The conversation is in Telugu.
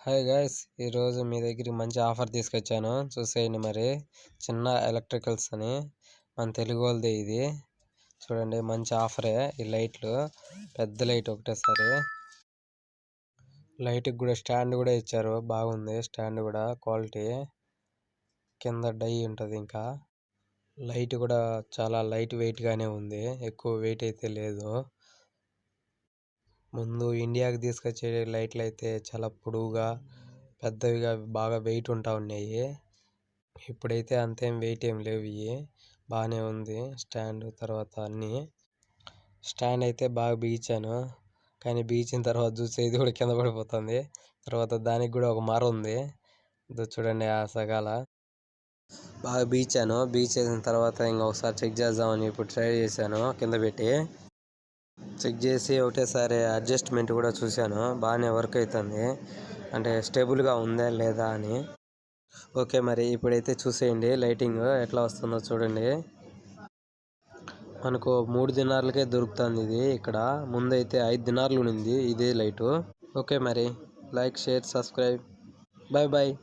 హాయ్ గైస్, ఈరోజు మీ దగ్గరికి మంచి ఆఫర్ తీసుకొచ్చాను. చూసేయండి. మరి చిన్న ఎలక్ట్రికల్స్ అని మన తెలుగు వాళ్ళది ఇది. చూడండి, మంచి ఆఫరే. ఈ లైట్లు పెద్ద లైట్ ఒకటేసారి. లైట్కి కూడా స్టాండ్ కూడా ఇచ్చారు, బాగుంది స్టాండ్ కూడా, క్వాలిటీ. కింద డై ఉంటుంది. ఇంకా లైట్ కూడా చాలా లైట్ వెయిట్ గానే ఉంది, ఎక్కువ వెయిట్ అయితే లేదు. ముందు ఇండియాకి తీసుకొచ్చే లైట్లు అయితే చాలా పొడవుగా పెద్దవిగా బాగా వెయిట్ ఉంటా ఉన్నాయి. ఇప్పుడైతే అంతేం వెయిట్ ఏం లేవు. ఇవి బాగానే ఉంది స్టాండ్. తర్వాత అన్నీ స్టాండ్ అయితే బాగా బిగించాను, కానీ బిగించిన తర్వాత చూస్తే ఇది కూడా కింద పడిపోతుంది. తర్వాత దానికి కూడా ఒక మర ఉంది, చూడండి. ఆ సగాల బాగా బిగించాను. బిగించేసిన తర్వాత ఇంకొకసారి చెక్ చేద్దామని ఇప్పుడు ట్రై చేశాను. కింద పెట్టి చెక్ చేసి ఒకటేసారి అడ్జస్ట్మెంట్ కూడా చూశాను. బాగానే వర్క్ అవుతుంది, అంటే స్టేబుల్గా ఉందా లేదా అని. ఓకే, మరి ఇప్పుడైతే చూసేయండి లైటింగ్ ఎట్లా వస్తుందో చూడండి. మనకు 3 దినార్లకే దొరుకుతుంది ఇది. ఇక్కడ ముందైతే 5 దినార్లు ఉంది ఇదే లైటు. ఓకే, మరి like, share, subscribe. Bye bye.